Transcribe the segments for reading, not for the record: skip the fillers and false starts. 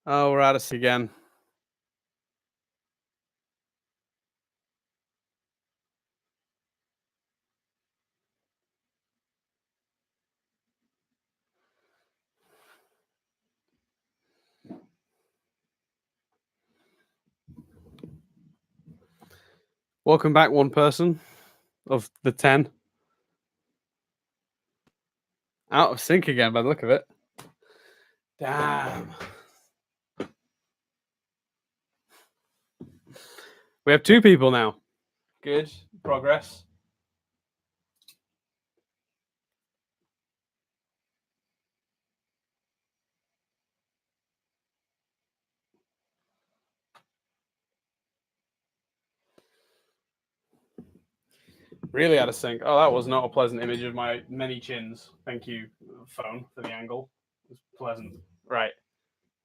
Oh, we're at us again. Welcome back, one person of the 10. Out of sync again by the look of it. Damn. We have 2 people now. Good progress. Really out of sync. Oh, that was not a pleasant image of my many chins. Thank you, phone, for the angle. It was pleasant. Right.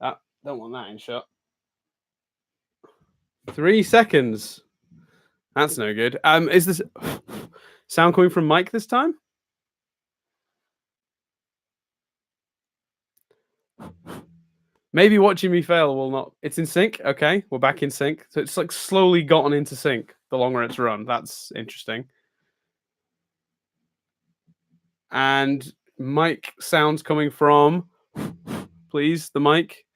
Don't want that in shot. 3 seconds. That's no good. Is this sound coming from Mike this time? Maybe watching me fail will not. It's in sync. Okay, we're back in sync. So it's like slowly gotten into sync the longer it's run. That's interesting. And mic sounds coming from, please, the mic.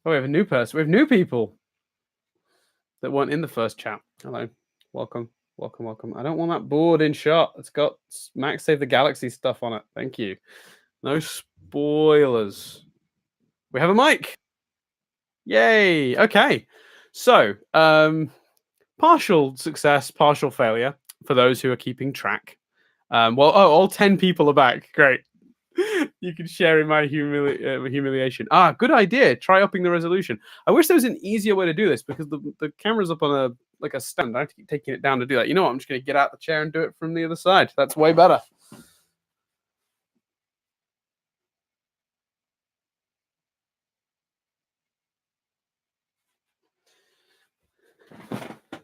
Oh, we have a new person. We have new people that weren't in the first chat. Hello, welcome, welcome, welcome. I don't want that board in shot. It's got Max Save the Galaxy stuff on it. Thank you. No spoilers. We have a mic. Yay. Okay. So, partial success, partial failure for those who are keeping track. All 10 people are back. Great. You can share in my humiliation. Good idea. Try upping the resolution. I wish there was an easier way to do this because the camera's up on a stand. I have to keep taking it down to do that. You know what? I'm just going to get out the chair and do it from the other side. That's way better.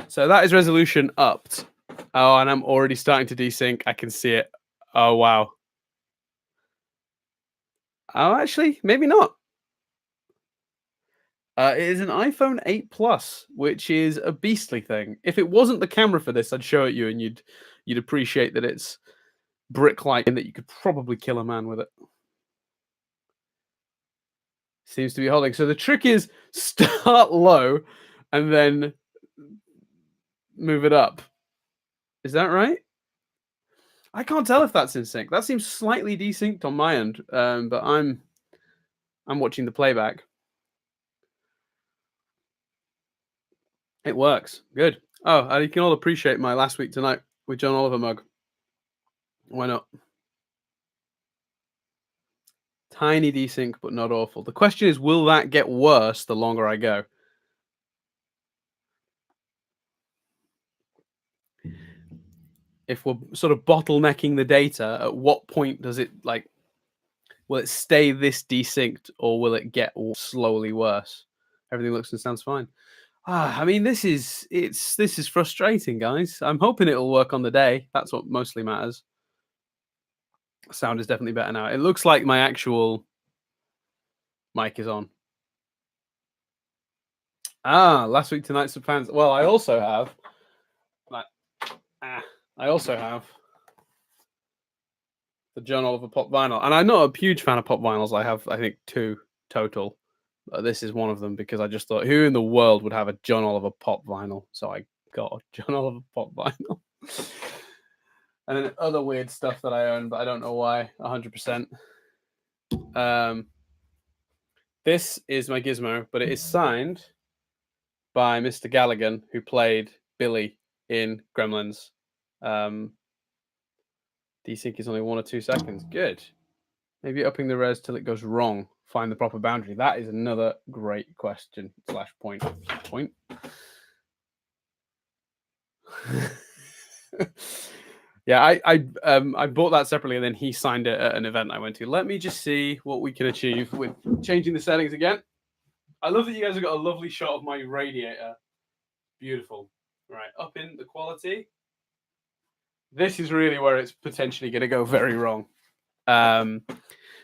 So that is resolution upped. Oh, and I'm already starting to desync. I can see it. Oh, wow. Oh, actually, maybe not. It is an iPhone 8 Plus, which is a beastly thing. If it wasn't the camera for this, I'd show it you, and you'd appreciate that it's brick-like and that you could probably kill a man with it. Seems to be holding. So the trick is start low, and then move it up. Is that right? I can't tell if that's in sync. That seems slightly desynced on my end, but I'm watching the playback. It works. Good. Oh, you can all appreciate my last week tonight with John Oliver mug. Why not? Tiny desync, but not awful. The question is, will that get worse the longer I go? If we're sort of bottlenecking the data, at what point does it will it stay this desynced or will it get slowly worse? Everything looks and sounds fine. I mean, this is frustrating, guys. I'm hoping it'll work on the day. That's what mostly matters. Sound is definitely better now. It looks like my actual mic is on. Last week tonight's fans. Well, I also have the John Oliver pop vinyl, and I'm not a huge fan of pop vinyls. I have, I think, 2 total. This is one of them because I just thought, who in the world would have a John Oliver pop vinyl? So I got a John Oliver pop vinyl, and then other weird stuff that I own, but I don't know why. 100%. This is my gizmo, but it is signed by Mr. Galligan, who played Billy in Gremlins. Desync is only 1 or 2 seconds. Good. Maybe upping the res till it goes wrong. Find the proper boundary. That is another great question / point. Yeah, I bought that separately, and then he signed it at an event I went to. Let me just see what we can achieve with changing the settings again. I love that you guys have got a lovely shot of my radiator. Beautiful. Right, up in the quality. This is really where it's potentially going to go very wrong.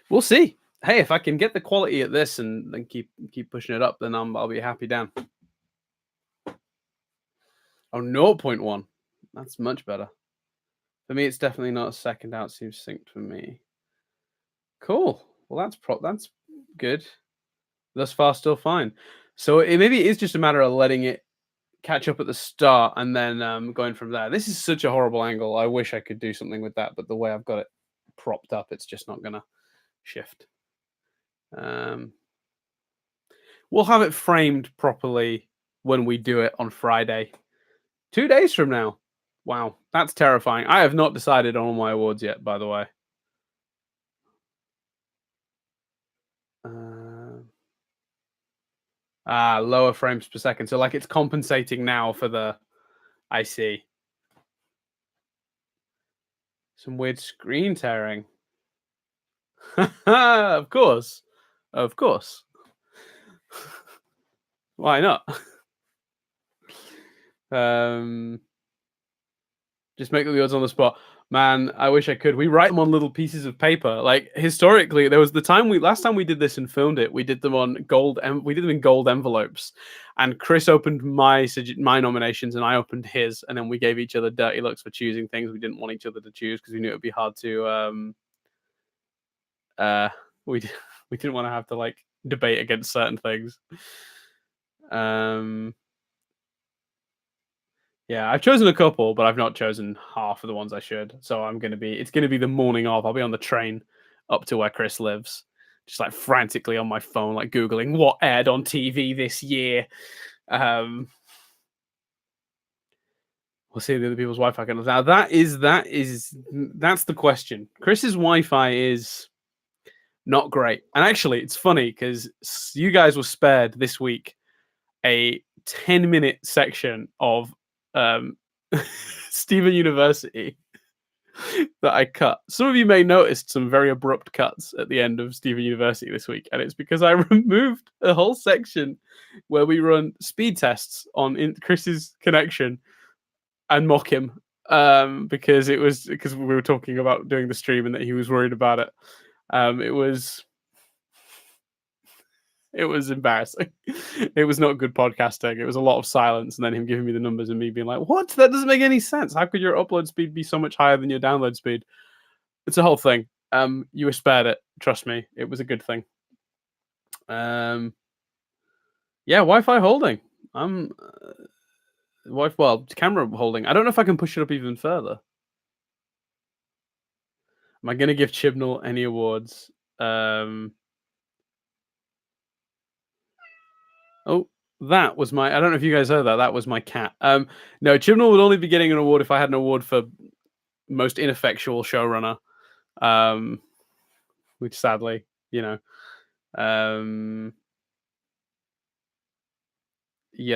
We'll see. Hey, if I can get the quality at this and then keep pushing it up, then I'll be happy down. Oh, 0.1. That's much better. For me, it's definitely not a second out. Seems synced for me. Cool. Well, that's good. Thus far, still fine. So maybe it is just a matter of letting it catch up at the start and then going from there. This is such a horrible angle. I wish I could do something with that, but the way I've got it propped up, it's just not gonna shift. We'll have it framed properly when we do it on Friday, 2 days from now. Wow, that's terrifying. I have not decided on all my awards yet, by the way. Lower frames per second. So like it's compensating now for the. I see. Some weird screen tearing. Of course. Of course. Why not? Just make the odds on the spot. Man, I wish I could. We write them on little pieces of paper. Like historically, there was the time last time we did this and filmed it. We did them on gold. We did them in gold envelopes, and Chris opened my nominations, and I opened his, and then we gave each other dirty looks for choosing things we didn't want each other to choose because we knew it would be hard to. We didn't want to have to like debate against certain things. Yeah, I've chosen a couple, but I've not chosen half of the ones I should. So it's gonna be the morning of. I'll be on the train up to where Chris lives, just like frantically on my phone, like Googling what aired on TV this year. We'll see the other people's Wi-Fi connections. Now that's the question. Chris's Wi-Fi is not great. And actually, it's funny because you guys were spared this week a 10-minute section of Steven University that I cut. Some of you may notice some very abrupt cuts at the end of Steven University this week, and it's because I removed a whole section where we run speed tests on Chris's connection and mock him because we were talking about doing the stream and that he was worried about it. It was embarrassing. It was not good podcasting. It was a lot of silence and then him giving me the numbers and me being like, what? That doesn't make any sense. How could your upload speed be so much higher than your download speed? It's a whole thing. You were spared it. Trust me. It was a good thing. Yeah, Wi-Fi holding. Camera holding. I don't know if I can push it up even further. Am I going to give Chibnall any awards? Oh, that was my. I don't know if you guys heard that. That was my cat. No, Chibnall would only be getting an award if I had an award for most ineffectual showrunner. Which sadly, yeah. Yeah.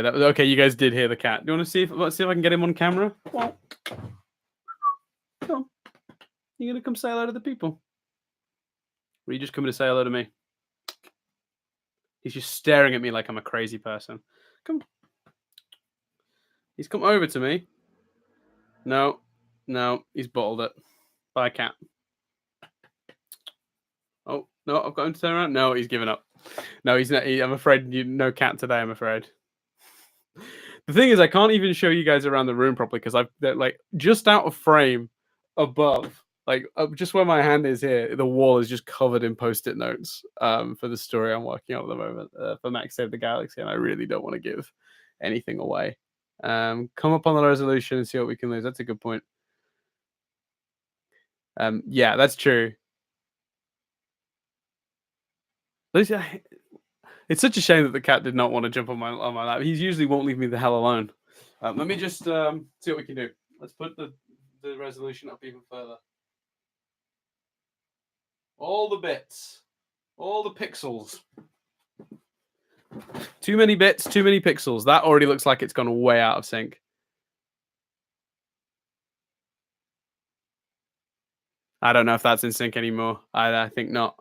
Okay. You guys did hear the cat. Do you want to see if I can get him on camera? Well, come on. You gonna come say hello to the people? Or are you just coming to say hello to me? He's just staring at me like I'm a crazy person. Come. He's come over to me. No, he's bottled it. Bye, cat. Oh, no, I've got him to turn around. No, he's given up. No, he's not. I'm afraid no cat today, I'm afraid. The thing is, I can't even show you guys around the room properly because they're like just out of frame above, like just where my hand is here, the wall is just covered in post-it notes for the story I'm working on at the moment for Max Save the Galaxy, and I really don't want to give anything away. Come up on the resolution and see what we can lose. That's a good point. Yeah, that's true. It's such a shame that the cat did not want to jump on my lap. He usually won't leave me the hell alone. Let me just see what we can do. Let's put the resolution up even further. All the bits. All the pixels. Too many bits, too many pixels. That already looks like it's gone way out of sync. I don't know if that's in sync anymore. I think not.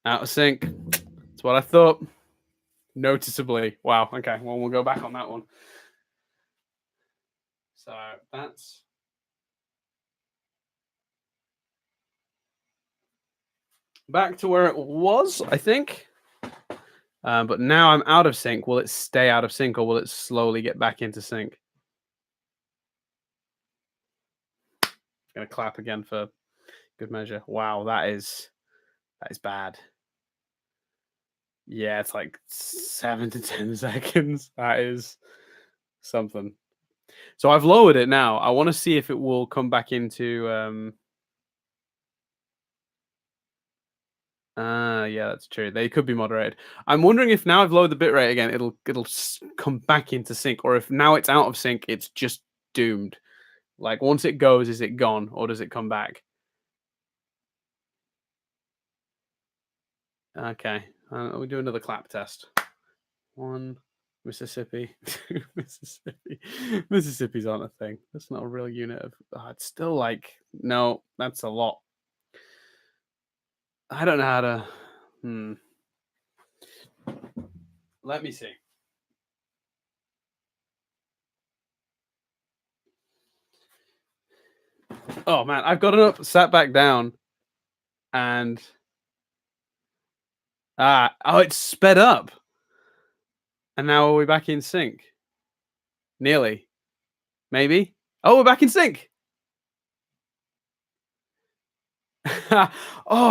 Out of sync. That's what I thought. noticeably. Wow. Okay. Well, we'll go back on that one. So that's back to where it was, I think. But now I'm out of sync. Will it stay out of sync, or will it slowly get back into sync? Gonna clap again for good measure. Wow, that is bad. Yeah, it's like 7 to 10 seconds. That is something. So I've lowered it now. I want to see if it will come back into. Yeah, that's true. They could be moderated. I'm wondering if now I've lowered the bitrate again, it'll come back into sync, or if now it's out of sync, it's just doomed. Like once it goes, is it gone, or does it come back? Okay, we do another clap test. 1 Mississippi, 2 Mississippi. Mississippi's aren't a thing. That's not a real unit of. It's still like no, that's a lot. I don't know how to. Let me see. Oh man, I've got it up, sat back down, and it's sped up, and now we're back in sync. Nearly, maybe. Oh, we're back in sync. Oh,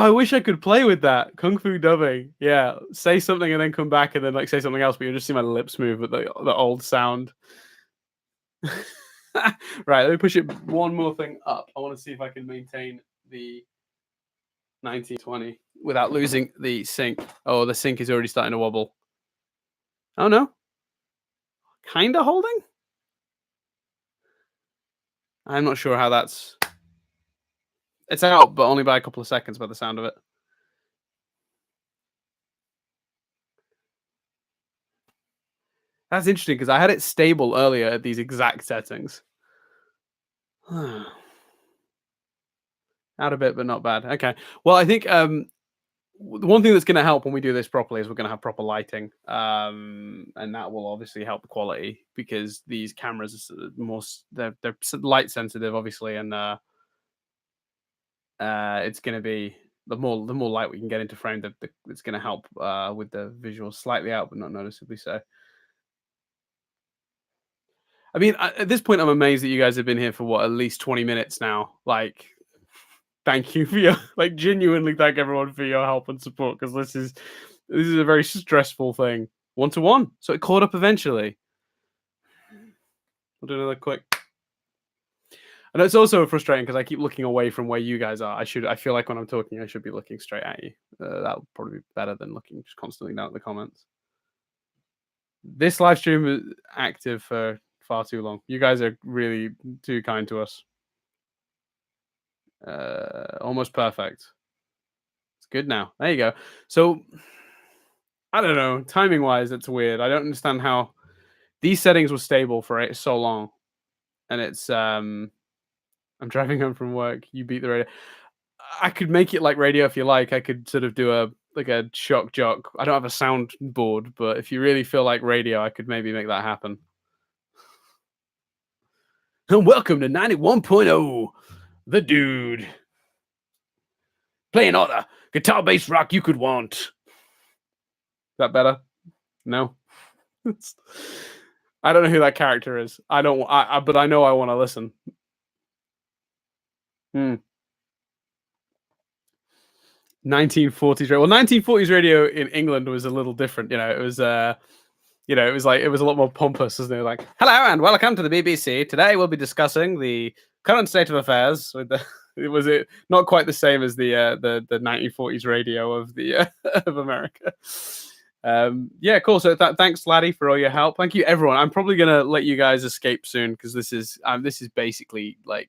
I wish I could play with that kung fu dubbing. Yeah, say something and then come back and then like say something else, but you just see my lips move with the old sound. Right, let me push it one more thing up. I want to see if I can maintain the 1920 without losing the sync. Oh, the sync is already starting to wobble. Oh no, kind of holding. I'm not sure how that's. It's out, but only by a couple of seconds by the sound of it. That's interesting because I had it stable earlier at these exact settings. Out a bit, but not bad. Okay. Well, I think the one thing that's going to help when we do this properly is we're going to have proper lighting, and that will obviously help the quality because these cameras are more they're light sensitive, obviously, and it's going to be the more light we can get into frame, it's going to help with the visuals slightly out, but not noticeably so. I mean, at this point, I'm amazed that you guys have been here for what, at least 20 minutes now. Like, thank you for your like genuinely thank everyone for your help and support because this is a very stressful thing. 1-1, so it caught up eventually. We'll do another quick. And it's also frustrating because I keep looking away from where you guys are. I feel like when I'm talking, I should be looking straight at you. That would probably be better than looking just constantly down at the comments. This live stream is active for far too long. You guys are really too kind to us. Almost perfect. It's good now. There you go. So I don't know. Timing wise, it's weird. I don't understand how these settings were stable for so long, and it's I'm driving home from work. You beat the radio. I could make it like radio if you like. I could sort of do a shock jock. I don't have a soundboard, but if you really feel like radio, I could maybe make that happen. And welcome to 91.0, the dude. Playing all the guitar bass rock you could want. Is that better? No. I don't know who that character is. I don't. But I know I want to listen. 1940s radio. Well, 1940s radio in England was a little different. It was. It was like it was a lot more pompous, isn't it? Like, hello and welcome to the BBC. Today we'll be discussing the current state of affairs. With the, it not quite the same as the 1940s radio of the of America. Yeah, cool. So thanks, Laddie, for all your help. Thank you, everyone. I'm probably gonna let you guys escape soon because this is basically like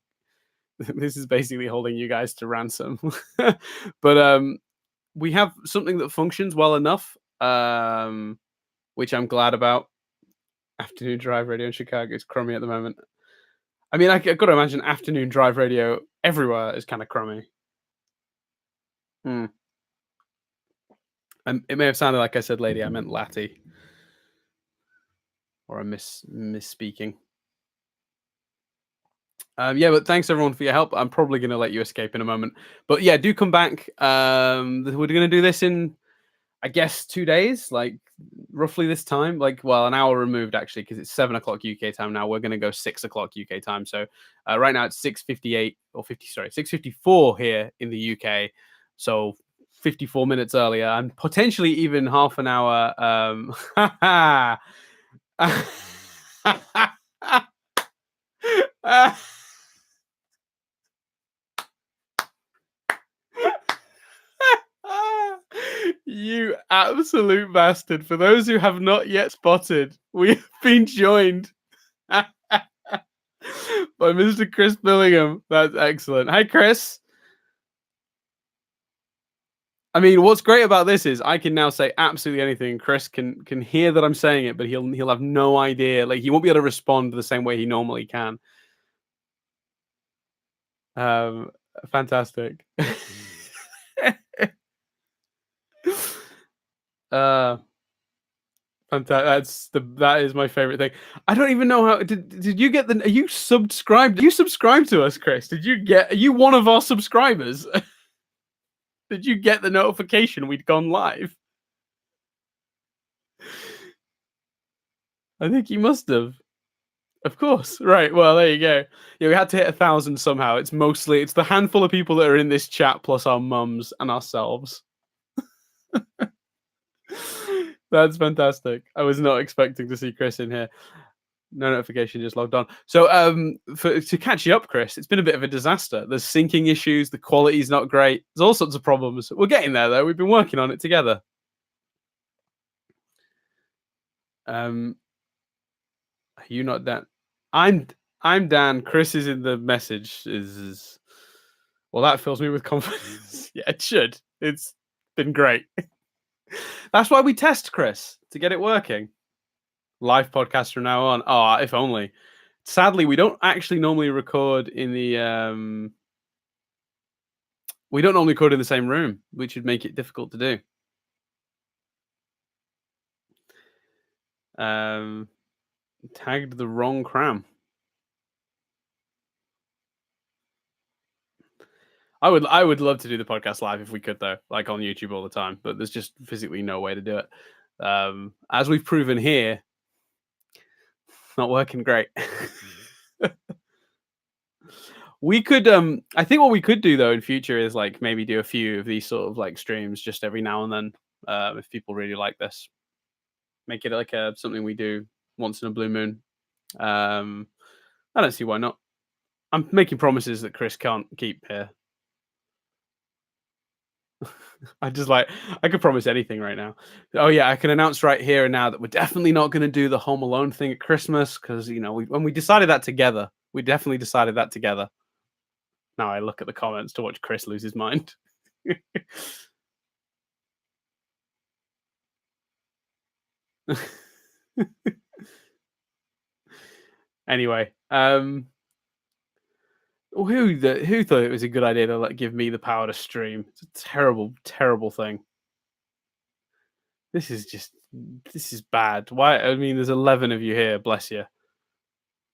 this is basically holding you guys to ransom. But we have something that functions well enough. Which I'm glad about. Afternoon drive radio in Chicago is crummy at the moment. I mean, I've got to imagine afternoon drive radio everywhere is kind of crummy. It may have sounded like I said lady, I meant Latty. or a misspeaking. Yeah, but thanks everyone for your help. I'm probably going to let you escape in a moment, but yeah, do come back. We're going to do this in, I guess, 2 days, like roughly this time, like, well, an hour removed actually, because it's 7 o'clock UK time now. We're going to go 6 o'clock UK time. So right now it's 6:58 or 50, sorry, 6:54 here in the UK. So 54 minutes earlier, and potentially even half an hour. You absolute bastard. For those who have not yet spotted, we have been joined by Mr. Chris Billingham. That's excellent. Hi, Chris. I mean, what's great about this is I can now say absolutely anything. Chris can hear that I'm saying it, but he'll have no idea. Like, he won't be able to respond the same way he normally can. Fantastic. Fantastic. That is my favorite thing. I don't even know how did you get the? Are you subscribed? You subscribed to us, Chris? Are you one of our subscribers? Did you get the notification we'd gone live? I think you must have. Of course. Right. Well, there you go. Yeah, we had to hit 1,000 somehow. It's the handful of people that are in this chat plus our mums and ourselves. That's fantastic. I was not expecting to see Chris in here. No notification, just logged on. So to catch you up, Chris, it's been a bit of a disaster. There's syncing issues, the quality's not great. There's all sorts of problems. We're getting there though. We've been working on it together. Are you not Dan? I'm Dan. Chris is in the message. Well, that fills me with confidence. Yeah, it should. It's been great. That's why we test, Chris, to get it working. Live podcast from now on. Oh, if only. Sadly, we don't actually normally record in the we don't normally record in the same room, which would make it difficult to do. Tagged the wrong cram. I would love to do the podcast live if we could, though, like on YouTube all the time, but there's just physically no way to do it. As we've proven here, not working great. We could I think what we could do though in future is like maybe do a few of these sort of like streams just every now and then, if people really like this. Make it like something we do once in a blue moon. I don't see why not. I'm making promises that Chris can't keep here. I could promise anything right now. Oh yeah, I can announce right here and now that we're definitely not going to do the Home Alone thing at Christmas because when we decided that together, we definitely decided that together. Now I look at the comments to watch Chris lose his mind. Anyway, who thought it was a good idea to give me the power to stream? It's a terrible, terrible thing. This is bad. Why? I mean, there's 11 of you here. Bless you.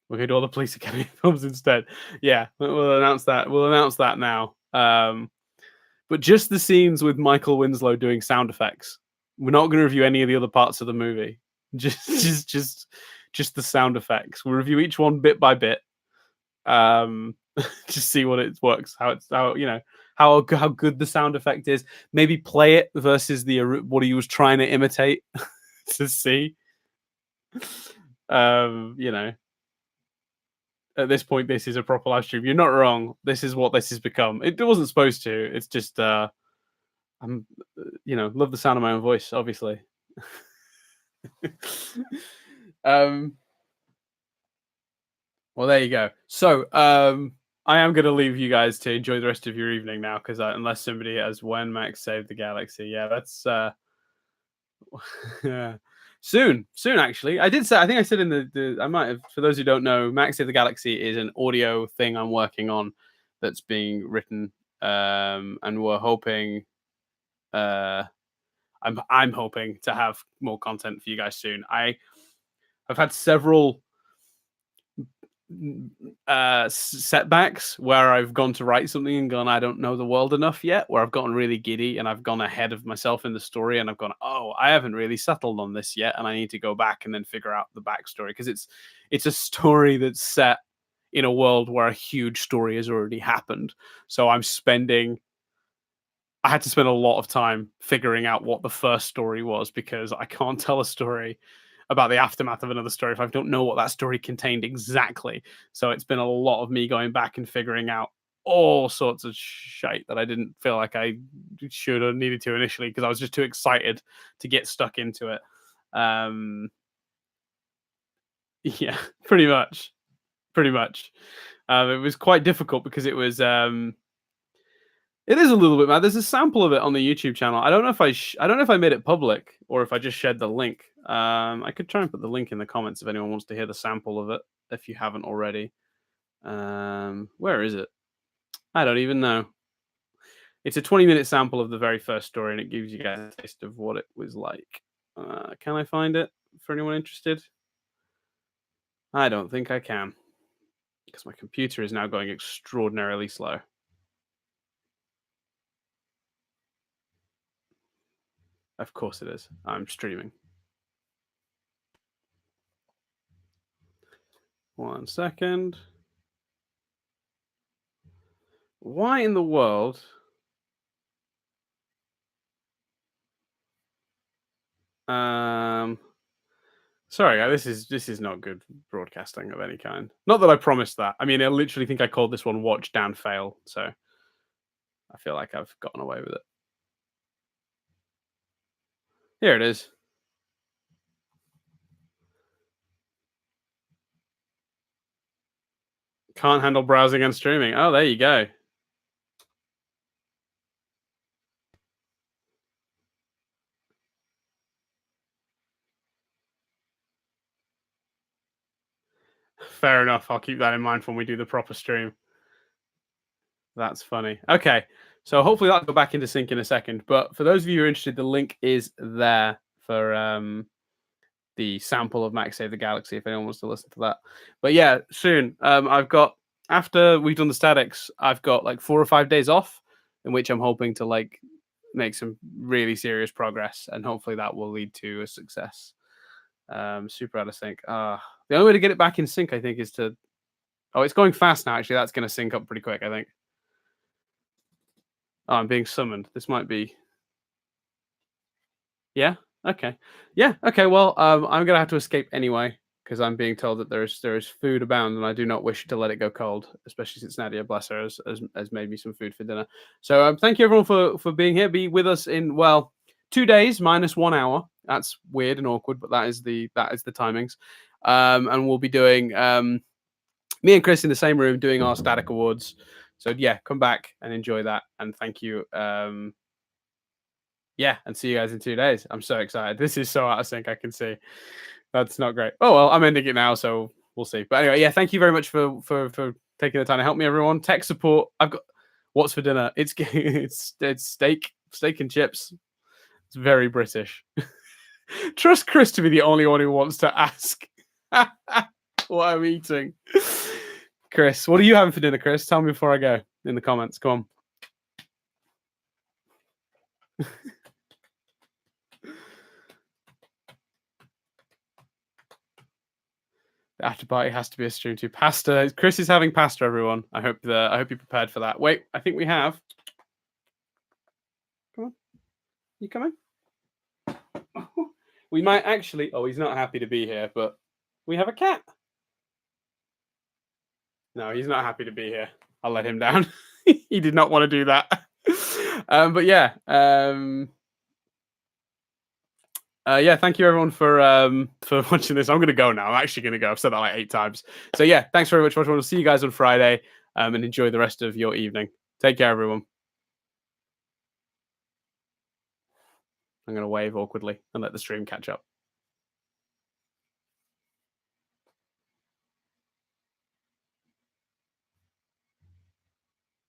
We're going to do all the Police Academy films instead. Yeah, we'll announce that. We'll announce that now. But just the scenes with Michael Winslow doing sound effects. We're not going to review any of the other parts of the movie. Just the sound effects. We'll review each one bit by bit. Just see what it works. How good the sound effect is. Maybe play it versus what he was trying to imitate to see. At this point, this is a proper live stream. You're not wrong. This is what this has become. It wasn't supposed to. It's just I'm love the sound of my own voice, obviously. Well, there you go. So I am going to leave you guys to enjoy the rest of your evening now, because unless somebody has when Max saved the galaxy, yeah, that's soon actually. I think I said in the I might have, for those who don't know, Max Save the Galaxy is an audio thing I'm working on that's being written, and we're hoping I'm hoping to have more content for you guys soon. I've had several setbacks where I've gone to write something and gone, I don't know the world enough yet, where I've gotten really giddy and I've gone ahead of myself in the story and I've gone, oh, I haven't really settled on this yet, and I need to go back and then figure out the backstory, because it's a story that's set in a world where a huge story has already happened. So I had to spend a lot of time figuring out what the first story was, because I can't tell a story about the aftermath of another story if I don't know what that story contained exactly. So it's been a lot of me going back and figuring out all sorts of shite that I didn't feel like I should or needed to initially, because I was just too excited to get stuck into it. Um, yeah, pretty much, pretty much. It was quite difficult because it is a little bit mad. There's a sample of it on the YouTube channel. I don't know if I don't know if I made it public or if I just shared the link. I could try and put the link in the comments if anyone wants to hear the sample of it, if you haven't already. Where is it? I don't even know. It's a 20-minute sample of the very first story, and it gives you guys a taste of what it was like. Can I find it for anyone interested? I don't think I can, because my computer is now going extraordinarily slow. Of course it is. I'm streaming. 1 second. Why in the world? Sorry, this is not good broadcasting of any kind. Not that I promised that. I mean, I literally think I called this one "Watch Dan Fail," so I feel like I've gotten away with it. Here it is. Can't handle browsing and streaming. Oh, there you go. Fair enough. I'll keep that in mind when we do the proper stream. That's funny. Okay, so hopefully that'll go back into sync in a second. But for those of you who are interested, the link is there for the sample of Max Save the Galaxy if anyone wants to listen to that. But yeah, soon. I've got, after we've done the statics, I've got like 4 or 5 days off, in which I'm hoping to like make some really serious progress, and hopefully that will lead to a success. Super out of sync. The only way to get it back in sync, I think, is to. Oh, it's going fast now. Actually, that's going to sync up pretty quick, I think. Oh, I'm being summoned. This might be. Yeah. Okay. Yeah. Okay. Well, I'm gonna have to escape anyway, because I'm being told that there is food abound, and I do not wish to let it go cold, especially since Nadia, bless her, has made me some food for dinner. So thank you everyone for being here. Be with us in, well, 2 days minus 1 hour. That's weird and awkward, but that is the timings. And we'll be doing me and Chris in the same room doing our static awards. So yeah, come back and enjoy that, and thank you. Yeah, and see you guys in 2 days. I'm so excited. This is so out of sync. I can see. That's not great. Oh well, I'm ending it now, so we'll see. But anyway, yeah, thank you very much for taking the time to help me, everyone. Tech support. I've got what's for dinner. It's steak and chips. It's very British. Trust Chris to be the only one who wants to ask what I'm eating. Chris, what are you having for dinner, Chris? Tell me before I go in the comments. Come on. The after party has to be a stream too. Pasta. Chris is having pasta, everyone. I hope you're prepared for that. Wait, I think we have. Come on. You coming? We might actually. Oh, he's not happy to be here, but we have a cat. No, he's not happy to be here. I'll let him down. He did not want to do that. But yeah. Yeah, thank you everyone for watching this. I'm gonna go now. I'm actually gonna go. I've said that like 8 times. So yeah, thanks very much for watching. We'll see you guys on Friday. And enjoy the rest of your evening. Take care, everyone. I'm gonna wave awkwardly and let the stream catch up.